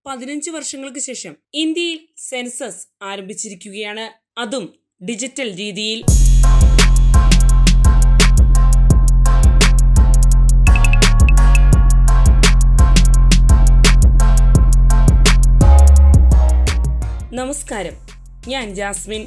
15 വർഷങ്ങൾക്ക് ശേഷം ഇന്ത്യയിൽ സെൻസസ് ആരംഭിച്ചിരിക്കുകയാണ്. അതും ഡിജിറ്റൽ രീതിയിൽ. നമസ്കാരം, ഞാൻ ജാസ്മിൻ.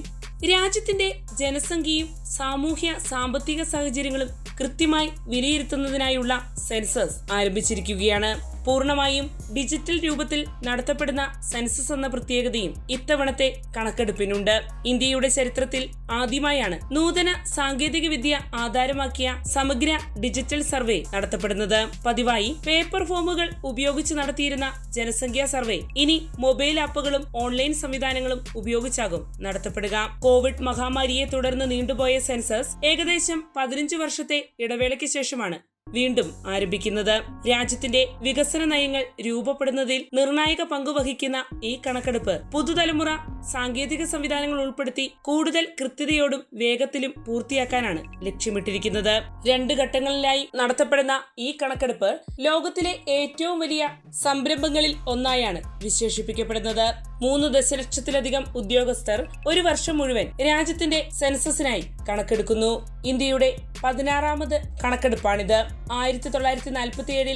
രാജ്യത്തിന്റെ ജനസംഖ്യയും സാമൂഹ്യ സാമ്പത്തിക സാഹചര്യങ്ങളും കൃത്യമായി വിലയിരുത്തുന്നതിനായുള്ള സെൻസസ് ആരംഭിച്ചിരിക്കുകയാണ്. പൂർണ്ണമായും ഡിജിറ്റൽ രൂപത്തിൽ നടത്തപ്പെടുന്ന സെൻസസ് എന്ന പ്രത്യേകതയും ഇത്തവണത്തെ കണക്കെടുപ്പിനുണ്ട്. ഇന്ത്യയുടെ ചരിത്രത്തിൽ ആദ്യമായാണ് നൂതന സാങ്കേതിക വിദ്യ ആധാരമാക്കിയ സമഗ്ര ഡിജിറ്റൽ സർവേ നടത്തപ്പെടുന്നത്. പതിവായി പേപ്പർ ഫോമുകൾ ഉപയോഗിച്ച് നടത്തിയിരുന്ന ജനസംഖ്യാ സർവേ ഇനി മൊബൈൽ ആപ്പുകളും ഓൺലൈൻ സംവിധാനങ്ങളും ഉപയോഗിച്ചാകും നടത്തപ്പെടുക. കോവിഡ് മഹാമാരിയെ തുടർന്ന് നീണ്ടുപോയ സെൻസസ് ഏകദേശം 15 വർഷത്തെ ഇടവേളയ്ക്ക് ശേഷമാണ് വീണ്ടും ആരംഭിക്കുന്നത്. രാജ്യത്തിന്റെ വികസന നയങ്ങൾ രൂപപ്പെടുന്നതിൽ നിർണായക പങ്കുവഹിക്കുന്ന ഈ കണക്കെടുപ്പ് പുതുതലമുറ സാങ്കേതിക സംവിധാനങ്ങൾ ഉൾപ്പെടുത്തി കൂടുതൽ കൃത്യതയോടും വേഗത്തിലും പൂർത്തിയാക്കാനാണ് ലക്ഷ്യമിട്ടിരിക്കുന്നത്. 2 ഘട്ടങ്ങളിലായി നടത്തപ്പെടുന്ന ഈ കണക്കെടുപ്പ് ലോകത്തിലെ ഏറ്റവും വലിയ സംരംഭങ്ങളിൽ ഒന്നായാണ് വിശേഷിപ്പിക്കപ്പെടുന്നത്. 3 ദശലക്ഷത്തിലധികം ഉദ്യോഗസ്ഥർ ഒരു വർഷം മുഴുവൻ രാജ്യത്തിന്റെ സെൻസസിനായി കണക്കെടുക്കുന്നു. ഇന്ത്യയുടെ 16ാമത് കണക്കെടുപ്പാണിത്. 1947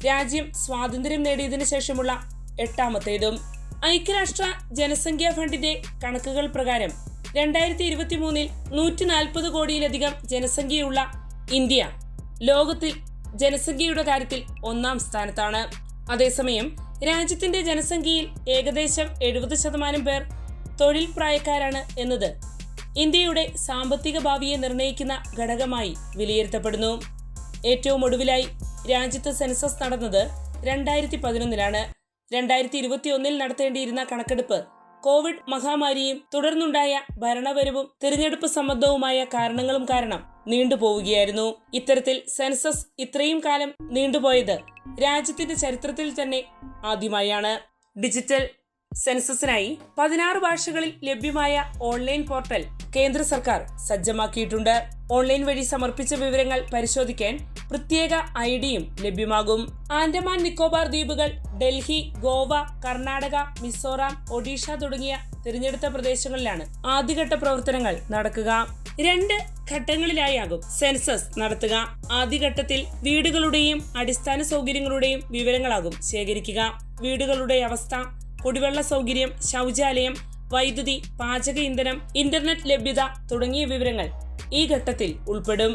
രാജ്യം സ്വാതന്ത്ര്യം നേടിയതിനു ശേഷമുള്ള 8ാമത്തേതും. ഐക്യരാഷ്ട്ര ജനസംഖ്യാ ഫണ്ടിന്റെ കണക്കുകൾ പ്രകാരം 2023 140 കോടിയിലധികം ജനസംഖ്യയുള്ള ഇന്ത്യ ലോകത്തിൽ ജനസംഖ്യയുടെ കാര്യത്തിൽ 1ാം സ്ഥാനത്താണ്. അതേസമയം രാജ്യത്തിന്റെ ജനസംഖ്യയിൽ ഏകദേശം 70% പേർ തൊഴിൽ പ്രായക്കാരാണ് എന്നത് ഇന്ത്യയുടെ സാമ്പത്തിക ഭാവിയെ നിർണ്ണയിക്കുന്ന ഘടകമായി വിലയിരുത്തപ്പെടുന്നു. ഏറ്റവും ഒടുവിലായി രാജ്യത്ത് സെൻസസ് നടന്നത് 2011 2021 നടത്തേണ്ടിയിരുന്ന കണക്കെടുപ്പ് കോവിഡ് മഹാമാരിയും തുടർന്നുണ്ടായ ഭരണപരവും തിരഞ്ഞെടുപ്പ് സംബന്ധവുമായ കാരണങ്ങളും കാരണം നീണ്ടുപോവുകയായിരുന്നു. ഇത്തരത്തിൽ സെൻസസ് ഇത്രയും കാലം നീണ്ടുപോയത് രാജ്യത്തിന്റെ ചരിത്രത്തിൽ തന്നെ ആദ്യമായാണ്. ഡിജിറ്റൽ സെൻസസിനായി 16 ഭാഷകളിൽ ലഭ്യമായ ഓൺലൈൻ പോർട്ടൽ കേന്ദ്ര സർക്കാർ സജ്ജമാക്കിയിട്ടുണ്ട്. ഓൺലൈൻ വഴി സമർപ്പിച്ച വിവരങ്ങൾ പരിശോധിക്കാൻ പ്രത്യേക ഐഡിയും ലഭ്യമാകും. ആൻഡമാൻ നിക്കോബാർ ദ്വീപുകൾ, ഡൽഹി, ഗോവ, കർണാടക, മിസോറാം, ഒഡീഷ തുടങ്ങിയ തിരഞ്ഞെടുത്ത പ്രദേശങ്ങളിലാണ് ആദ്യഘട്ട പ്രവർത്തനങ്ങൾ നടക്കുക. 2 ഘട്ടങ്ങളിലായാകും സെൻസസ് നടത്തുക. ആദ്യഘട്ടത്തിൽ വീടുകളുടെയും അടിസ്ഥാന സൗകര്യങ്ങളുടെയും വിവരങ്ങളാകും ശേഖരിക്കുക. വീടുകളുടെ അവസ്ഥ, കുടിവെള്ള സൗകര്യം, ശൗചാലയം, വൈദ്യുതി, പാചക ഇന്ധനം, ഇന്റർനെറ്റ് ലഭ്യത തുടങ്ങിയ വിവരങ്ങൾ ഈ ഘട്ടത്തിൽ ഉൾപ്പെടും.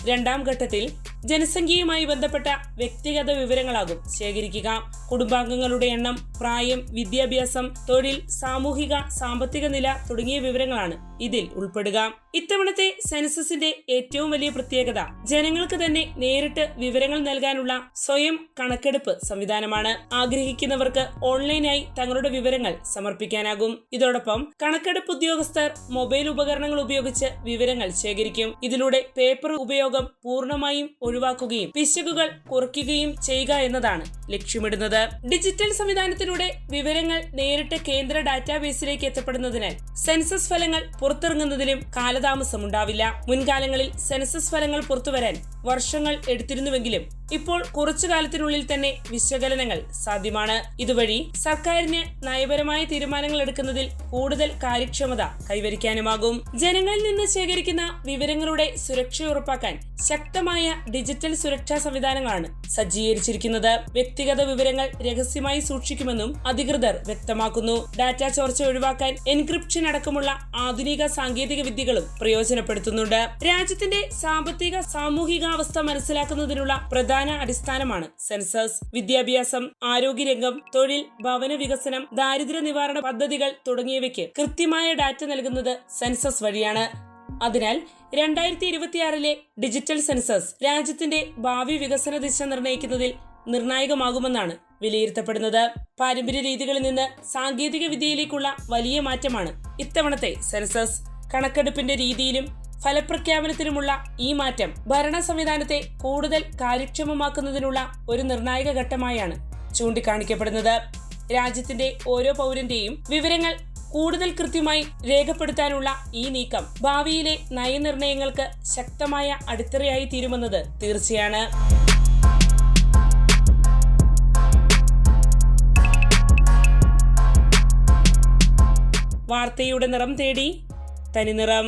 2ാം ഘട്ടത്തിൽ ജനസംഖ്യയുമായി ബന്ധപ്പെട്ട വ്യക്തിഗത വിവരങ്ങളാകും ശേഖരിക്കുക. കുടുംബാംഗങ്ങളുടെ എണ്ണം, പ്രായം, വിദ്യാഭ്യാസം, തൊഴിൽ, സാമൂഹിക സാമ്പത്തിക നില തുടങ്ങിയ വിവരങ്ങളാണ് ഇതിൽ ഉൾപ്പെടുക. ഇത്തവണത്തെ സെൻസസിന്റെ ഏറ്റവും വലിയ പ്രത്യേകത ജനങ്ങൾക്ക് തന്നെ നേരിട്ട് വിവരങ്ങൾ നൽകാനുള്ള സ്വയം കണക്കെടുപ്പ് സംവിധാനമാണ്. ആഗ്രഹിക്കുന്നവർക്ക് ഓൺലൈനായി തങ്ങളുടെ വിവരങ്ങൾ സമർപ്പിക്കാനാകും. ഇതോടൊപ്പം കണക്കെടുപ്പ് ഉദ്യോഗസ്ഥർ മൊബൈൽ ഉപകരണങ്ങൾ ഉപയോഗിച്ച് വിവരങ്ങൾ ശേഖരിക്കും. ഇതിലൂടെ പേപ്പർ ഉപയോഗം പൂർണ്ണമായും ഒഴിവാക്കുകയും പിശകുകൾ കുറയ്ക്കുകയും ചെയ്യുക എന്നതാണ് ലക്ഷ്യമിടുന്നത്. ഡിജിറ്റൽ സംവിധാനത്തിലൂടെ വിവരങ്ങൾ നേരിട്ട് കേന്ദ്ര ഡാറ്റാബേസിലേക്ക് എത്തപ്പെടുന്നതിനാൽ സെൻസസ് ഫലങ്ങൾ പുറത്തിറങ്ങുന്നതിലും കാലതാമസമുണ്ടാവില്ല. മുൻകാലങ്ങളിൽ സെൻസസ് ഫലങ്ങൾ പുറത്തുവരാൻ വർഷങ്ങൾ എടുത്തിരുന്നുവെങ്കിലും ഇപ്പോൾ കുറച്ചു കാലത്തിനുള്ളിൽ തന്നെ വിശകലനങ്ങൾ സാധ്യമാണ്. ഇതുവഴി സർക്കാരിന് നയപരമായ തീരുമാനങ്ങൾ എടുക്കുന്നതിൽ കൂടുതൽ കാര്യക്ഷമത കൈവരിക്കാനുമാകും. ജനങ്ങളിൽ നിന്ന് ശേഖരിക്കുന്ന വിവരങ്ങളുടെ സുരക്ഷ ഉറപ്പാക്കാൻ ശക്തമായ ഡിജിറ്റൽ സുരക്ഷാ സംവിധാനങ്ങളാണ് സജ്ജീകരിച്ചിരിക്കുന്നത്. വ്യക്തിഗത വിവരങ്ങൾ രഹസ്യമായി സൂക്ഷിക്കുമെന്നും അധികൃതർ വ്യക്തമാക്കുന്നു. ഡാറ്റ ചോർച്ച ഒഴിവാക്കാൻ എൻക്രിപ്ഷൻ അടക്കമുള്ള ആധുനിക സാങ്കേതിക വിദ്യകളും പ്രയോജനപ്പെടുത്തുന്നുണ്ട്. രാജ്യത്തിന്റെ സാമ്പത്തിക സാമൂഹികാവസ്ഥ മനസ്സിലാക്കുന്നതിനുള്ള പ്രധാന അടിസ്ഥാനമാണ് സെൻസസ്. വിദ്യാഭ്യാസം, ആരോഗ്യരംഗം, തൊഴിൽ, ഭവന വികസനം, ദാരിദ്ര്യ നിവാരണ പദ്ധതികൾ തുടങ്ങിയവയ്ക്ക് കൃത്യമായ ഡാറ്റ നൽകുന്നത് സെൻസസ് വഴിയാണ്. അതിനാൽ 2026 ഡിജിറ്റൽ സെൻസസ് രാജ്യത്തിന്റെ ഭാവി വികസന ദിശ നിർണ്ണയിക്കുന്നതിൽ നിർണായകമാകുമെന്നാണ് വിലയിരുത്തപ്പെടുന്നത്. പാരമ്പര്യ രീതികളിൽ നിന്ന് സാങ്കേതിക വിദ്യയിലേക്കുള്ള വലിയ മാറ്റമാണ് ഇത്തവണത്തെ സെൻസസ്. കണക്കെടുപ്പിന്റെ രീതിയിലും ഫലപ്രഖ്യാപനത്തിനുമുള്ള ഈ മാറ്റം ഭരണ സംവിധാനത്തെ കൂടുതൽ കാര്യക്ഷമമാക്കുന്നതിനുള്ള ഒരു നിർണായക ഘട്ടമായാണ് ചൂണ്ടിക്കാണിക്കപ്പെടുന്നത്. രാജ്യത്തിന്റെ ഓരോ പൗരന്റെയും വിവരങ്ങൾ കൂടുതൽ കൃത്യമായി രേഖപ്പെടുത്താനുള്ള ഈ നീക്കം ഭാവിയിലെ നയനിർണയങ്ങൾക്ക് ശക്തമായ അടിത്തറയായി തീരുമെന്നത് തീർച്ചയാണ്. വാർത്തയുടെ നിറം തേടി തനിനിറം.